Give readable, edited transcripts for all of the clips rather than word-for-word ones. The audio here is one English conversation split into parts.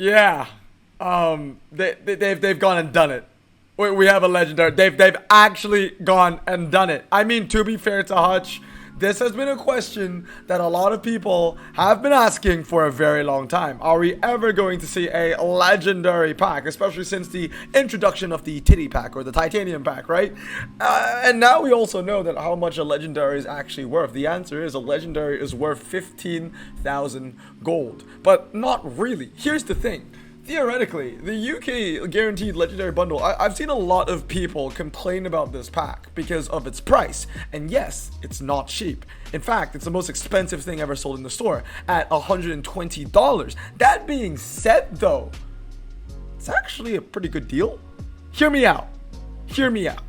Yeah. They've gone and done it. We have a legendary. They've actually gone and done it. I mean, to be fair to Hutch, this has been a question that a lot of people have been asking for a very long time. Are we ever going to see a legendary pack, especially since the introduction of the titty pack or the titanium pack, right? And now we also know that how much a legendary is actually worth. The answer is a legendary is worth 15,000 gold, but not really. Here's the thing. Theoretically, the UK guaranteed legendary bundle, I've seen a lot of people complain about this pack because of its price. And yes, it's not cheap. In fact, it's the most expensive thing ever sold in the store at $120. That being said, though, it's actually a pretty good deal. Hear me out. Hear me out.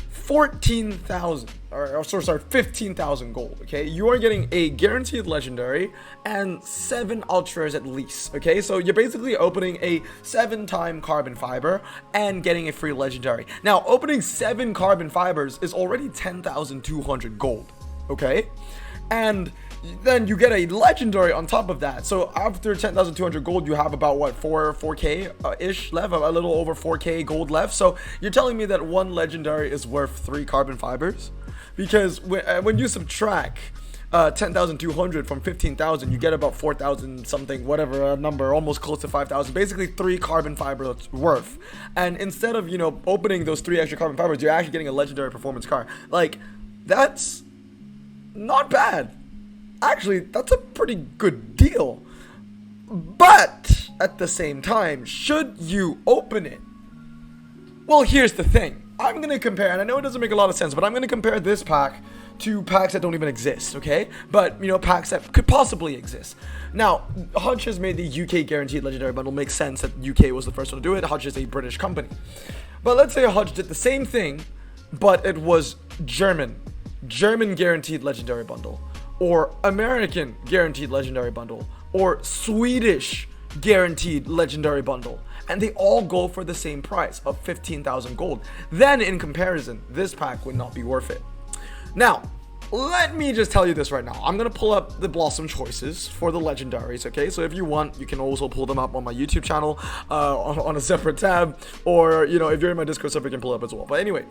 14,000 or sorry, 15,000 gold. Okay, you are getting a guaranteed legendary and 7 ultras at least. Okay, so you're basically opening a 7-time carbon fiber and getting a free legendary. Now, opening 7 carbon fibers is already 10,200 gold. Okay, and then you get a legendary on top of that. So after 10,200 gold, you have about what, 4k ish left, a little over 4k gold left. So you're telling me that one legendary is worth 3 carbon fibers? Because when you subtract 10,200 from 15,000, you get about 4,000 something, whatever number, almost close to 5,000, basically 3 carbon fibers worth. And instead of, you know, opening those 3 extra carbon fibers, you're actually getting a legendary performance car. Like, that's not bad. Actually, that's a pretty good deal. But at the same time, should you open it? Well, here's the thing. I'm going to compare, and I know it doesn't make a lot of sense, but I'm going to compare this pack to packs that don't even exist, okay? But, you know, packs that could possibly exist. Now, Hutch has made the UK guaranteed legendary bundle. Makes sense that UK was the first one to do it. Hutch is a British company. But let's say Hutch did the same thing, but it was German guaranteed legendary bundle, or American guaranteed legendary bundle, or Swedish guaranteed legendary bundle, and they all go for the same price of 15,000 gold. Then in comparison, this pack would not be worth it. Now, let me just tell you this right now. I'm going to pull up the Blossom choices for the legendaries, okay? So if you want, you can also pull them up on my YouTube channel on a separate tab, or, you know, if you're in my Discord server, you can pull it up as well. But anyway,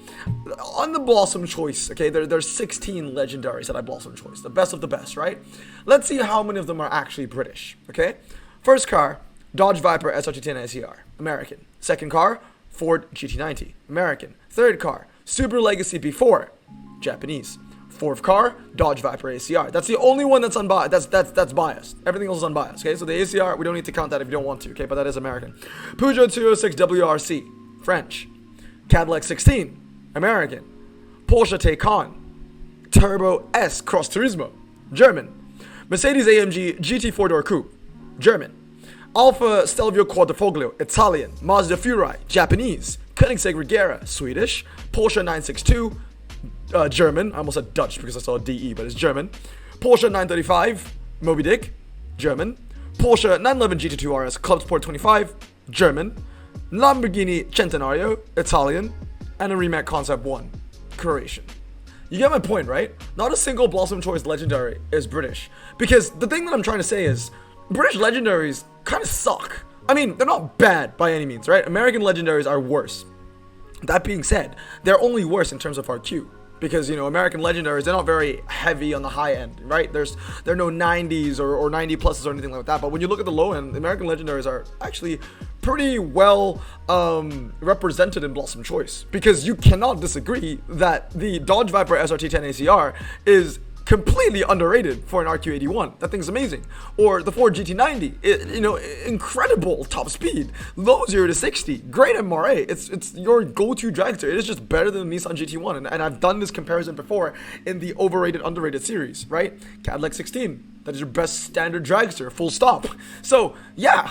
on the Blossom choice, okay, there's 16 legendaries that I Blossom choice, the best of the best, right? Let's see how many of them are actually British, okay? First car, Dodge Viper SRT10 SER, American. Second car, Ford GT90, American. Third car, Subaru Legacy B4, Japanese. Fourth car, Dodge Viper ACR. That's the only one that's unbiased. That's biased. Everything else is unbiased. Okay, so the ACR, we don't need to count that if you don't want to. Okay, but that is American. Peugeot 206 WRC, French. Cadillac 16, American. Porsche Taycan, Turbo S Cross Turismo, German. Mercedes AMG GT 4-door coupe, German. Alfa Stelvio Quadrifoglio, Italian. Mazda Furai, Japanese. Koenigsegg Regera, Swedish. Porsche 962, German. I almost said Dutch because I saw a DE, but it's German. Porsche 935, Moby Dick, German. Porsche 911 GT2 RS Club Sport 25, German. Lamborghini Centenario, Italian. And a Rimac Concept 1, Croatian. You get my point, right? Not a single Blossom Choice Legendary is British. Because the thing that I'm trying to say is, British Legendaries kind of suck. I mean, they're not bad by any means, right? American Legendaries are worse. That being said, they're only worse in terms of our queue. Because, you know, American Legendaries, they're not very heavy on the high end, right? There are no 90s or 90 pluses or anything like that. But when you look at the low end, American Legendaries are actually pretty well represented in Blossom Choice. Because you cannot disagree that the Dodge Viper SRT10 ACR is completely underrated for an RQ81. That thing's amazing. Or the Ford GT90, you know, incredible top speed, low 0 to 60, great MRA. It's your go-to dragster. It is just better than the Nissan GT1, and I've done this comparison before in the overrated underrated series, right? Cadillac 16, that is your best standard dragster, full stop. So yeah,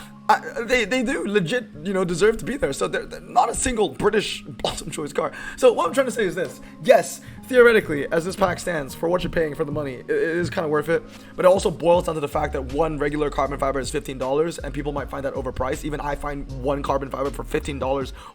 they do legit, you know, deserve to be there. So they're not a single British Blossom Choice car. So what I'm trying to say is this: yes, theoretically, as this pack stands, for what you're paying for the money, it is kind of worth it. But it also boils down to the fact that one regular carbon fiber is $15, and people might find that overpriced. Even I find one carbon fiber for $15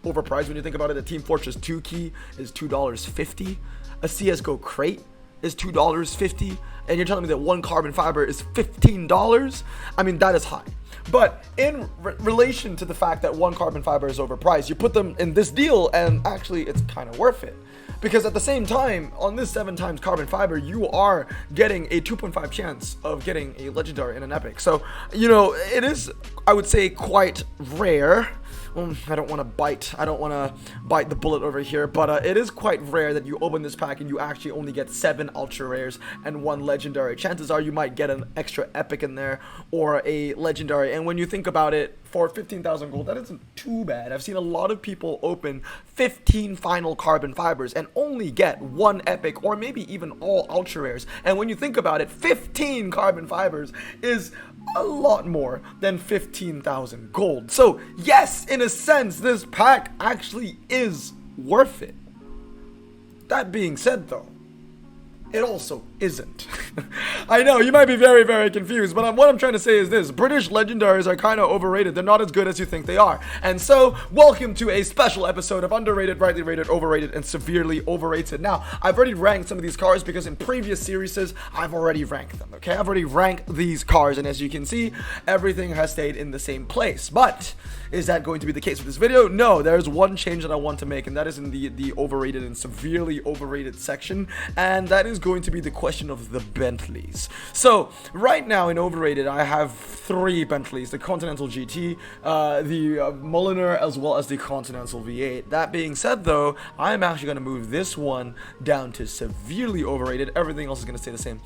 overpriced. When you think about it, a Team Fortress 2 key is $2.50. A CSGO crate is $2.50, and you're telling me that one carbon fiber is $15? I mean, that is high. But in relation to the fact that one carbon fiber is overpriced, you put them in this deal, and actually it's kind of worth it. Because at the same time, on this 7 times carbon fiber, you are getting a 2.5 chance of getting a legendary in an epic. So, you know, it is, I would say, quite rare. I don't want to bite the bullet over here, but it is quite rare that you open this pack and you actually only get 7 ultra rares and 1 legendary. Chances are you might get an extra epic in there or a legendary. And when you think about it, for 15,000 gold, that isn't too bad. I've seen a lot of people open 15 final carbon fibers and only get 1 epic or maybe even all ultra rares. And when you think about it, 15 carbon fibers is a lot more than 15,000 gold. So yes, in a sense, this pack actually is worth it. That being said though, it also isn't. I know, you might be very, very confused, but what I'm trying to say is this. British legendaries are kind of overrated. They're not as good as you think they are. And so, welcome to a special episode of Underrated, Rightly Rated, Overrated, and Severely Overrated. Now, I've already ranked some of these cards because in previous series, I've already ranked them, okay? I've already ranked these cards, and as you can see, everything has stayed in the same place. But is that going to be the case with this video? No, there's one change that I want to make, and that is in the overrated and severely overrated section, and that is going to be the question of the Bentleys. So right now in overrated, I have 3 Bentleys: the Continental GT, the Mulliner, as well as the Continental V8. That being said though, I'm actually going to move this one down to severely overrated. Everything else is going to stay the same.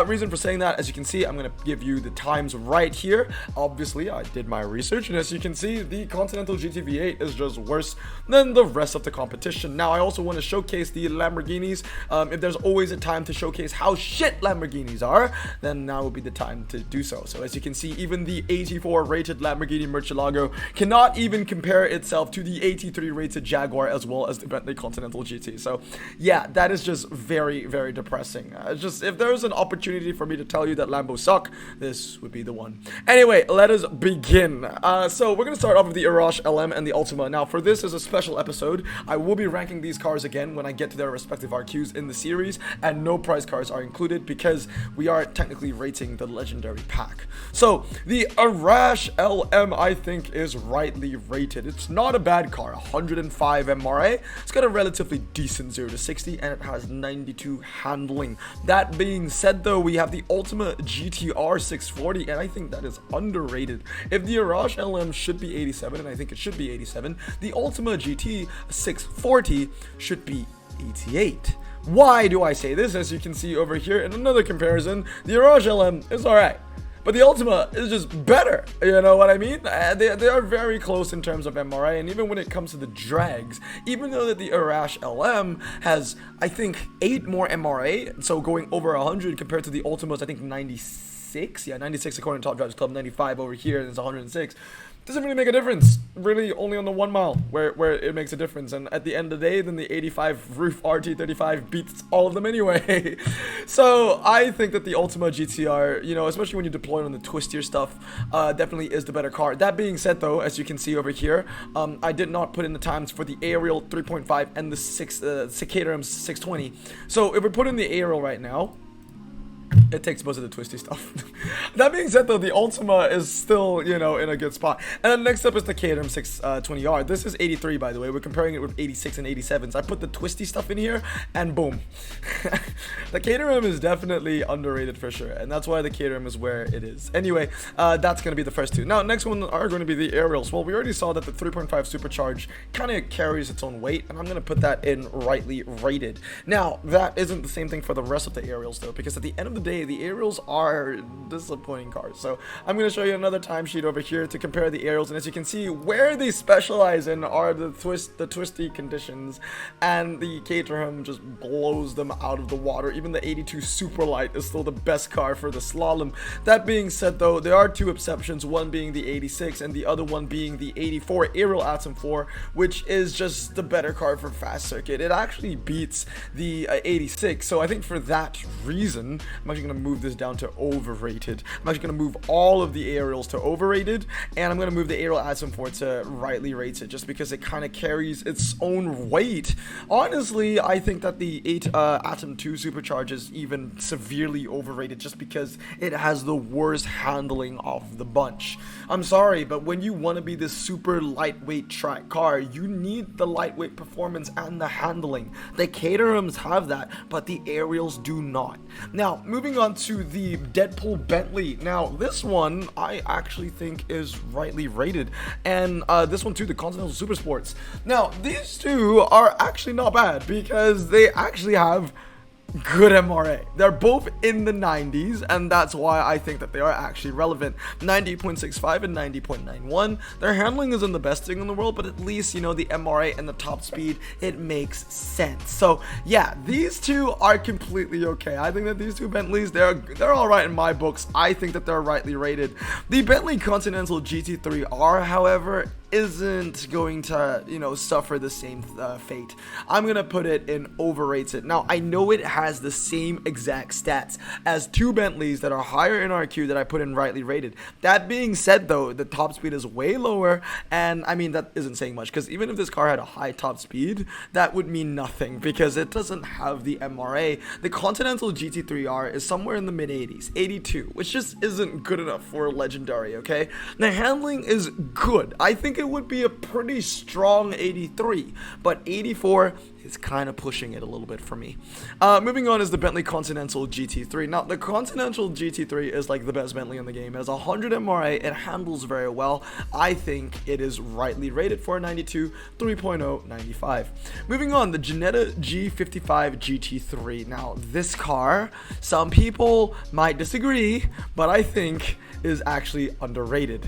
Reason for saying that, as you can see, I'm going to give you the times right here. Obviously I did my research, and as you can see, the Continental GT V8 is just worse than the rest of the competition. Now I also want to showcase the Lamborghinis. If there's always a time to showcase how shit Lamborghinis are, then now would be the time to do so. So as you can see, even the 84 rated Lamborghini Murcielago cannot even compare itself to the 83 rated Jaguar, as well as the Bentley Continental GT. So yeah, that is just very, very depressing. Just if there's an opportunity for me to tell you that Lambos suck, this would be the one. Anyway, let us begin. So we're gonna start off with the Arash LM and the Ultima. Now for this is a special episode. I will be ranking these cars again when I get to their respective RQs in the series, and no prize cards are included because we are technically rating the legendary pack. So the Arash LM, I think, is rightly rated. It's not a bad car. 105 MRA. It's got a relatively decent 0 to 60, and it has 92 handling. That being said though, we have the Ultima GTR 640, and I think that is underrated. If the Arash LM should be 87, and I think it should be 87, the Ultima GT 640 should be 88. Why do I say this? As you can see over here in another comparison, the Arash LM is alright, but the Ultima is just better. You know what I mean? They are very close in terms of MRA, and even when it comes to the drags, even though that the Arash LM has, I think, 8 more MRA, so going over 100 compared to the Ultima's, I think, 96? Yeah, 96 according to Top Drivers Club, 95 over here, and it's 106. Doesn't really make a difference, really only on the 1 mile where it makes a difference, and at the end of the day, then the 85 roof RT35 beats all of them anyway. So I think that the Ultima GTR, you know, especially when you deploy it on the twistier stuff, definitely is the better car. That being said though, as you can see over here, I did not put in the times for the Aerial 3.5 and the Caterham 620. So if we put in the Aerial right now, it takes most of the twisty stuff. That being said though, the Ultima is still, you know, in a good spot. And then next up is the Caterham 620R. This is 83, by the way. We're comparing it with 86 and 87s. I put the twisty stuff in here, and boom. The Caterham is definitely underrated for sure, and that's why the Caterham is where it is. Anyway, that's going to be the first 2. Now, next one are going to be the Aerials. Well, we already saw that the 3.5 Supercharge kind of carries its own weight, and I'm going to put that in rightly rated. Now, that isn't the same thing for the rest of the Aerials though, because at the end of the day, the Aerials are disappointing cars. So I'm going to show you another timesheet over here to compare the Aerials, and as you can see, where they specialize in are the twisty conditions, and the Caterham just blows them out of the water. Even the 82 Superlight is still the best car for the slalom. That being said though, there are 2 exceptions, one being the 86 and the other one being the 84 Aerial Atom 4, which is just the better car for fast circuit. It actually beats the 86, so I think for that reason, I'm actually going to move this down to overrated. I'm actually going to move all of the Aerials to overrated, and I'm going to move the Aerial Atom 4 to rightly rated, just because it kind of carries its own weight. Honestly, I think that the Atom 2 supercharge is even severely overrated just because it has the worst handling of the bunch. I'm sorry, but when you want to be this super lightweight track car, you need the lightweight performance and the handling. The Caterhams have that, but the Ariels do not. Now, moving on to the Deadpool Bentley. Now, this one I actually think is rightly rated, and this one too, the Continental Super Sports. Now, these two are actually not bad because they actually have good MRA. They're both in the 90s, and that's why I think that they are actually relevant. 90.65 and 90.91. Their handling isn't the best thing in the world, but at least, you know, the MRA and the top speed, it makes sense. So yeah, these two are completely okay. I think that these two Bentleys, they're all right in my books. I think that they're rightly rated. The Bentley Continental GT3R, however, isn't going to, you know, suffer the same fate. I'm gonna put it in overrated. Now, I know it has the same exact stats as two Bentleys that are higher in RQ that I put in rightly rated. That being said, though, the top speed is way lower, and I mean, that isn't saying much, because even if this car had a high top speed, that would mean nothing, because it doesn't have the MRA. The Continental GT3R is somewhere in the mid-80s, 82, which just isn't good enough for legendary, okay? The handling is good. I think it would be a pretty strong 83, but 84 is kind of pushing it a little bit for me. Moving on is the Bentley Continental GT3. Now, the Continental GT3 is like the best Bentley in the game. It has 100 MRA, it handles very well. I think it is rightly rated for a 92, 3.0, 95. Moving on, the Ginetta G55 GT3. Now, this car, some people might disagree, but I think is actually underrated.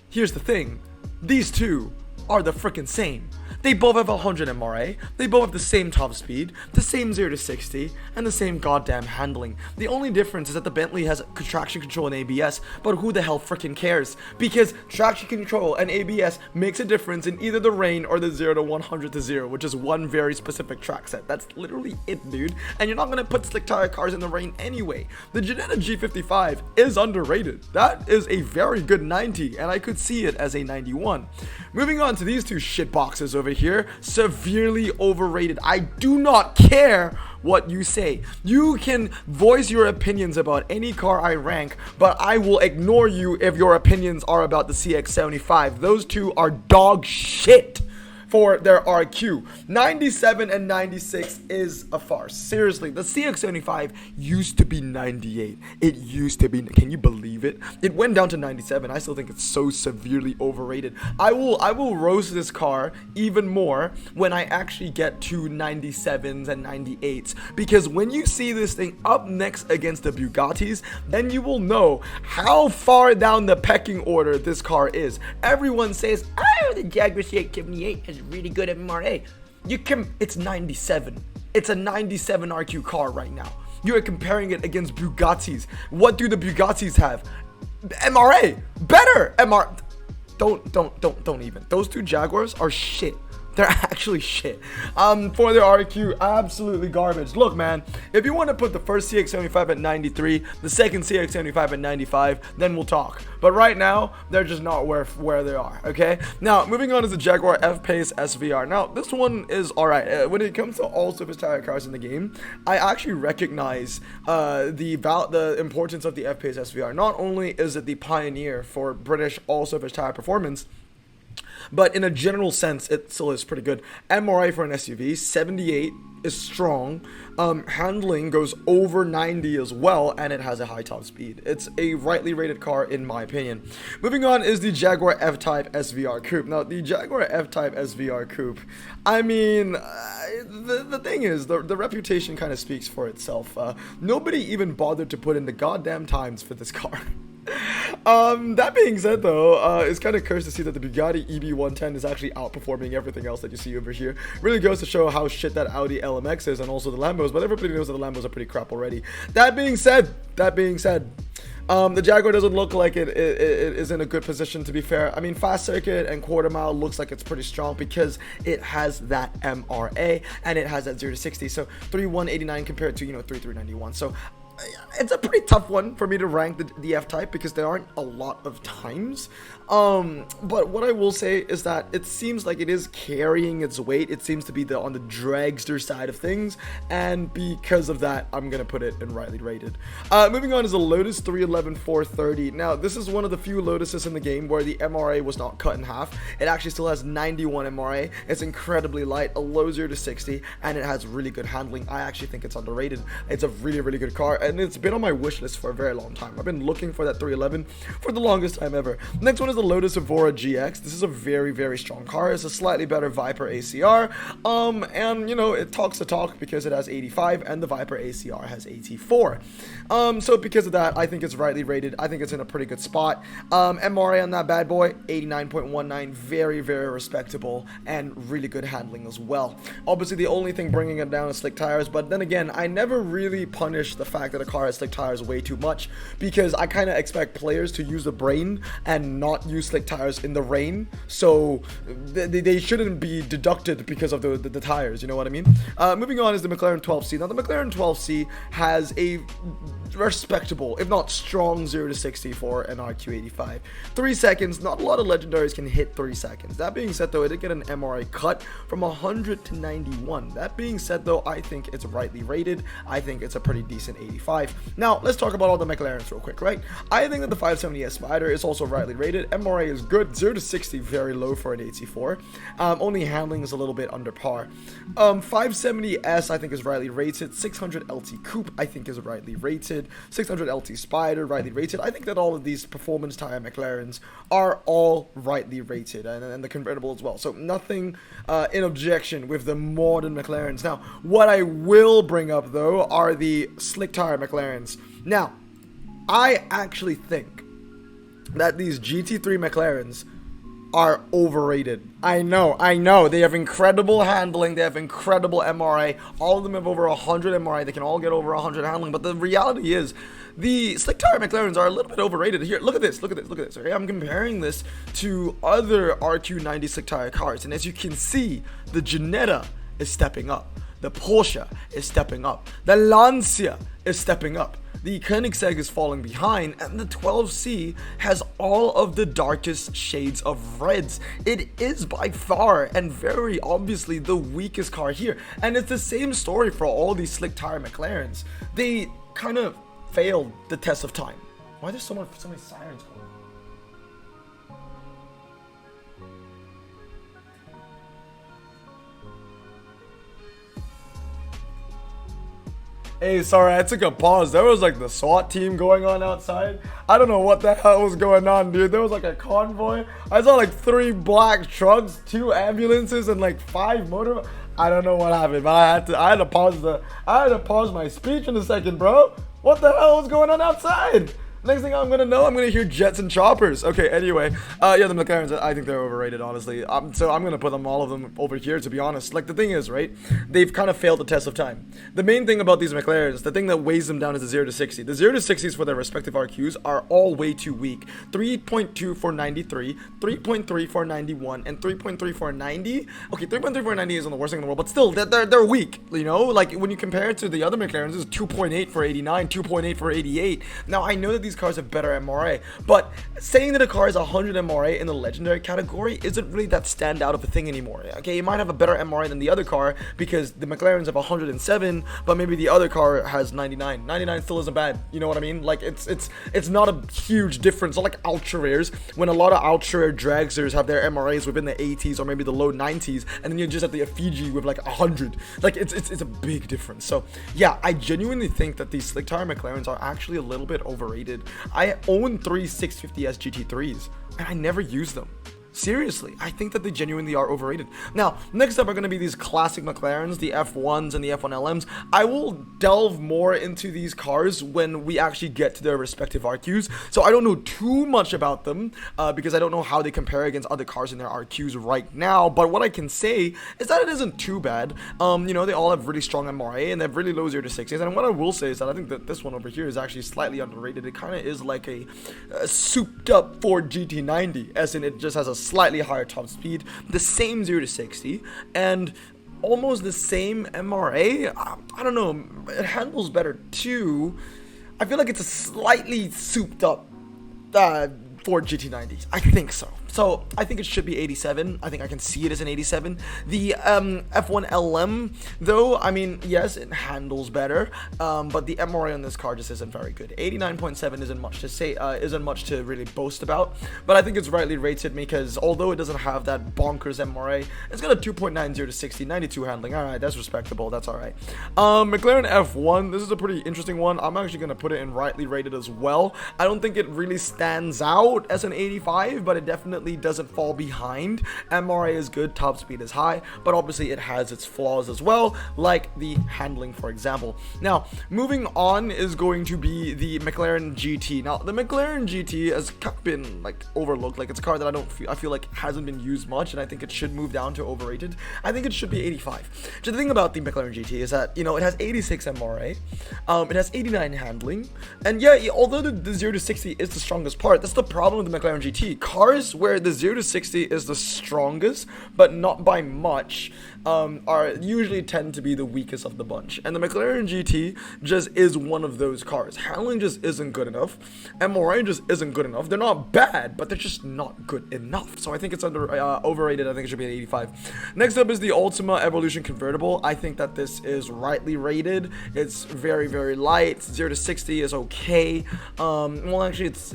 Here's the thing. These two are the freaking same. They both have 100 MRA, they both have the same top speed, the same 0 to 60, and the same goddamn handling. The only difference is that the Bentley has traction control and ABS, but who the hell freaking cares? Because traction control and ABS makes a difference in either the rain or the 0 to 100 to 0, which is one very specific track set. That's literally it, dude. And you're not gonna put slick tire cars in the rain anyway. The Ginetta G55 is underrated. That is a very good 90, and I could see it as a 91. Moving on to these two shit boxes over here, severely overrated. I do not care what you say. You can voice your opinions about any car I rank, but I will ignore you if your opinions are about the CX-75. Those two are dog shit for their RQ. 97 and 96 is a farce. Seriously, the CX-75 used to be 98. It used to be, can you believe it? It went down to 97. I still think it's so severely overrated. I will roast this car even more when I actually get to 97s and 98s, because when you see this thing up next against the Bugattis, then you will know how far down the pecking order this car is. Everyone says, oh, the Jaguar CX-78 has really good MRA. It's 97. It's a 97 RQ car right now. You are comparing it against Bugattis. What do the Bugattis have? MRA. Better MR. Don't even. Those two Jaguars are shit. They're actually shit. For their RQ, absolutely garbage. Look, man, if you want to put the first CX-75 at 93, the second CX-75 at 95, then we'll talk. But right now, they're just not where they are, okay? Now, moving on is the Jaguar F-Pace SVR. Now, this one is alright. When it comes to all surface tire cars in the game, I actually recognize the importance of the F-Pace SVR. Not only is it the pioneer for British all-surface tire performance, but in a general sense, it still is pretty good. MRA for an SUV, 78 is strong. Handling goes over 90 as well, and it has a high top speed. It's a rightly rated car in my opinion. Moving on is the Jaguar F-Type SVR Coupe. Now, the Jaguar F-Type SVR Coupe, I mean, the thing is, the reputation kind of speaks for itself. Nobody even bothered to put in the goddamn times for this car. That being said, though, it's kind of cursed to see that the Bugatti EB110 is actually outperforming everything else that you see over here. Really goes to show how shit that Audi LMX is, and also the Lambos, but everybody knows that the Lambos are pretty crap already. That being said, the Jaguar doesn't look like it is in a good position, to be fair. I mean, fast circuit and quarter mile looks like it's pretty strong because it has that MRA and it has that 0 to 60. So 3.189 compared to, you know, 3.391. So it's a pretty tough one for me to rank the F-Type because there aren't a lot of times. But what I will say is that it seems like it is carrying its weight. It seems to be on the dragster side of things, and because of that, I'm gonna put it in rightly rated. Moving on is the Lotus 311 430. Now, this is one of the few Lotuses in the game where the MRA was not cut in half. It actually still has 91 MRA. It's incredibly light, a low 0 to 60, and it has really good handling. I actually think it's underrated. It's a really, really good car, and it's been on my wish list for a very long time. I've been looking for that 311 for the longest time ever. Next one is the Lotus Evora GX. This is a very, very strong car. It's a slightly better Viper ACR, and you know, it talks the talk because it has 85 and the Viper ACR has 84. So because of that, I think it's rightly rated. I think it's in a pretty good spot. MRA on that bad boy, 89.19, very, very respectable and really good handling as well. Obviously, the only thing bringing it down is slick tires, but then again, I never really punish the fact that a car has slick tires way too much because I kind of expect players to use the brain and not use slick tires in the rain, so they shouldn't be deducted because of the tires, you know what I mean? Moving on is the McLaren 12C. Now, the McLaren 12C has a respectable, if not strong, 0 to 60 for an RQ85. 3 seconds, not a lot of legendaries can hit 3 seconds. That being said, though, it did get an MRA cut from 100 to 91. That being said, though, I think it's rightly rated. I think it's a pretty decent 85. Now, let's talk about all the McLarens real quick, right? I think that the 570S Spider is also rightly rated. MRA is good, 0 to 60, very low for an 84. Only handling is a little bit under par. 570S, I think, is rightly rated. 600 LT Coupe, I think, is rightly rated. 600 LT Spider, rightly rated. I think that all of these performance tire McLarens are all rightly rated, and the convertible as well. So nothing in objection with the modern McLarens. Now, what I will bring up, though, are the slick tire McLarens. Now, I actually think that these GT3 McLarens are overrated. I know. They have incredible handling. They have incredible MRA. All of them have over 100 MRA. They can all get over 100 handling. But the reality is, the slick tire McLarens are a little bit overrated. Here, look at this. Okay, I'm comparing this to other RQ90 slick tire cars. And as you can see, the Jetta is stepping up. The Porsche is stepping up. The Lancia is stepping up. The Koenigsegg is falling behind, and the 12C has all of the darkest shades of reds. It is by far and very obviously the weakest car here, and it's the same story for all these slick tire McLarens. They kind of failed the test of time. Why are there so many sirens going? Hey, sorry, I took a pause. There was like the SWAT team going on outside. I don't know what the hell was going on, dude. There was like a convoy. I saw like 3 black trucks, 2 ambulances, and like 5 motor. I don't know what happened, but I had to pause my speech in a second, bro. What the hell was going on outside? Next thing I'm gonna know, I'm gonna hear jets and choppers. Okay, anyway, yeah, the McLarens, I think they're overrated, honestly. So I'm gonna put all of them over here, to be honest. Like, the thing is, right, they've kind of failed the test of time. The main thing about these McLarens, the thing that weighs them down is the 0 to 60. The 0 to 60s for their respective RQs are all way too weak. 3.2 for 93, 3.3 for 91, and 3.3 for 90. Okay, 3.3 for 90 isn't the worst thing in the world, but still, they're weak, you know? Like, when you compare it to the other McLarens, this is 2.8 for 89, 2.8 for 88. Now, I know that these cars have better MRA, but saying that a car is 100 MRA in the legendary category isn't really that standout of a thing anymore. Okay, you might have a better MRA than the other car because the McLarens have 107, but maybe the other car has 99. 99 still isn't bad, you know what I mean? Like, it's not a huge difference. Not like ultra rares, when a lot of ultra rare dragsters have their MRAs within the 80s or maybe the low 90s, and then you just have the Fiji with like 100. Like, it's a big difference. So yeah, I genuinely think that these slick tire McLarens are actually a little bit overrated. I own 3 650S GT3s, and I never use them. Seriously, I think that they genuinely are overrated. Now, next up are going to be these classic McLarens, the F1s and the F1 LMs. I will delve more into these cars when we actually get to their respective RQs. So I don't know too much about them because I don't know how they compare against other cars in their RQs right now. But what I can say is that it isn't too bad. You know, they all have really strong MRA and they have really low 0 to 60s. And what I will say is that I think that this one over here is actually slightly underrated. It kind of is like a souped up Ford GT90, as in it just has a slightly higher top speed, the same 0 to 60, and almost the same MRA. I don't know, it handles better too. I feel like it's a slightly souped up Ford GT90. I think so. So I think it should be 87. I think I can see it as an 87. The F1 LM, though, I mean, yes, it handles better, but the MRA on this car just isn't very good. 89.7 isn't much to say, isn't much to really boast about, but I think it's rightly rated because although it doesn't have that bonkers MRA, it's got a 2.90 to 60, 92 handling. All right, that's respectable. That's all right. McLaren F1, this is a pretty interesting one. I'm actually going to put it in rightly rated as well. I don't think it really stands out as an 85, but it definitely doesn't fall behind. MRA is good, top speed is high, but obviously it has its flaws as well, like the handling, for example. Now, moving on is going to be the McLaren GT. Now, the McLaren GT has kind of been like overlooked. Like, it's a car that I feel like hasn't been used much, and I think it should move down to overrated. I think it should be 85. So the thing about the McLaren GT is that, you know, it has 86 MRA, it has 89 handling, and yeah, although the 0 to 60 is the strongest part, that's the problem with the McLaren GT. Cars where the 0 to 60 is the strongest, but not by much, are usually tend to be the weakest of the bunch. And the McLaren GT just is one of those cars. Handling just isn't good enough. MRA just isn't good enough. They're not bad, but they're just not good enough. So I think it's overrated. I think it should be an 85. Next up is the Ultima Evolution Convertible. I think that this is rightly rated. It's very, very light. 0 to 60 is okay. Well, actually, it's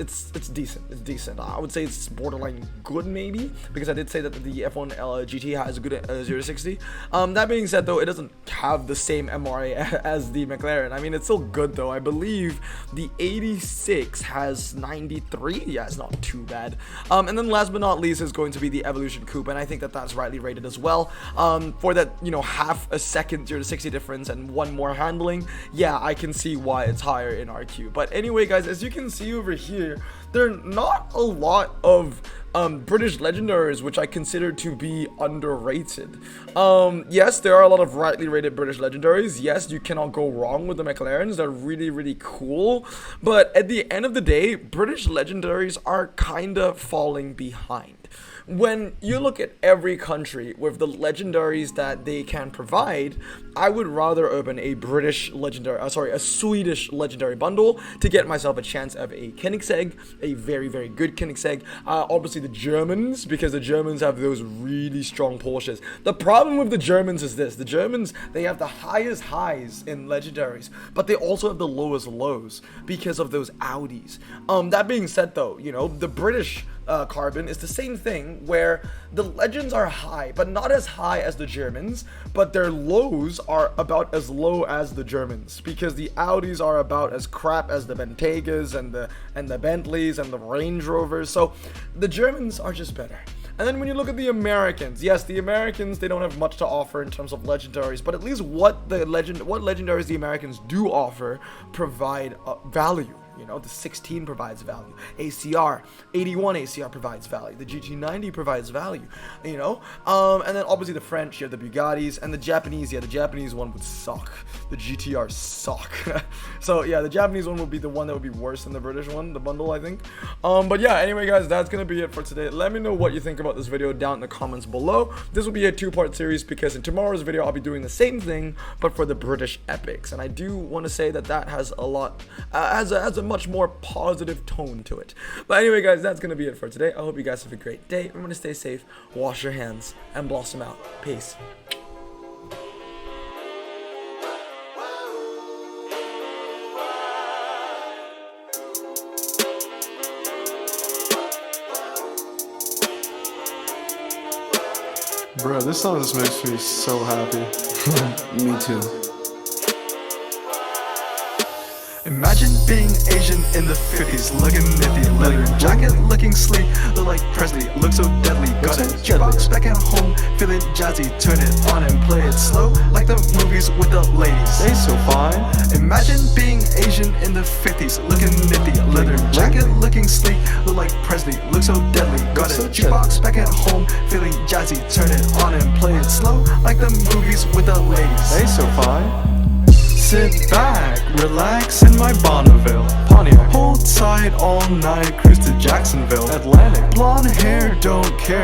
decent. It's decent. I would say it's borderline good, maybe, because I did say that the F1 GT has a good 0 to 60. That being said, though, it doesn't have the same MRA as the McLaren. I mean, it's still good, though. I believe the 86 has 93. Yeah, it's not too bad. And then last but not least is going to be the Evolution Coupe, and I think that that's rightly rated as well. For that, you know, half a second 0 to 60 difference and one more handling, yeah, I can see why it's higher in RQ. But anyway, guys, as you can see over here, there are not a lot of British legendaries which I consider to be underrated. Yes, there are a lot of rightly rated British legendaries. Yes, you cannot go wrong with the McLarens. They're really, really cool. But at the end of the day, British legendaries are kind of falling behind. When you look at every country with the legendaries that they can provide, I would rather open a a Swedish legendary bundle to get myself a chance of a Koenigsegg, a very, very good Koenigsegg. Obviously the Germans, because the Germans have those really strong Porsches. The problem with the Germans is this: the Germans, they have the highest highs in legendaries, but they also have the lowest lows because of those Audis. That being said, though, you know, the British carbon is the same thing, where the legends are high, but not as high as the Germans, but their lows are about as low as the Germans, because the Audis are about as crap as the Bentegas and the Bentleys and the Range Rovers. So the Germans are just better. And then when you look at the Americans, yes, the Americans, they don't have much to offer in terms of legendaries, but at least what legendaries the Americans do offer provide value. You know, the 16 provides value. ACR, 81 ACR provides value. The GT90 provides value, you know. And then obviously the French, you have the Bugattis, and the Japanese. Yeah, the Japanese one would suck. The GTR suck. So yeah, the Japanese one would be the one that would be worse than the British one, the bundle, I think. But yeah, anyway, guys, that's gonna be it for today. Let me know what you think about this video down in the comments below. This will be a two-part series because in tomorrow's video I'll be doing the same thing, but for the British epics. And I do want to say that that has a lot, has a much more positive tone to it. But anyway, guys, that's gonna be it for today. I hope you guys have a great day. Remember to stay safe, wash your hands, and blossom out. Peace. Bro, this song just makes me so happy. Me too. Imagine being Asian in the 50s, looking nifty, leather jacket, looking sleek, look like Presley, look so deadly. Got a jukebox back at home, feeling jazzy, turn it on and play it slow, like the movies with the ladies. They so fine. Imagine being Asian in the 50s, looking nifty, leather jacket, looking sleek, look like Presley, look so deadly. Got a jukebox back at home, feeling jazzy, turn it on and play it slow, like the movies with the ladies. They so fine. Sit back, relax in my Bonneville Pontiac. Hold tight all night, cruise to Jacksonville Atlantic. Blonde hair, don't care.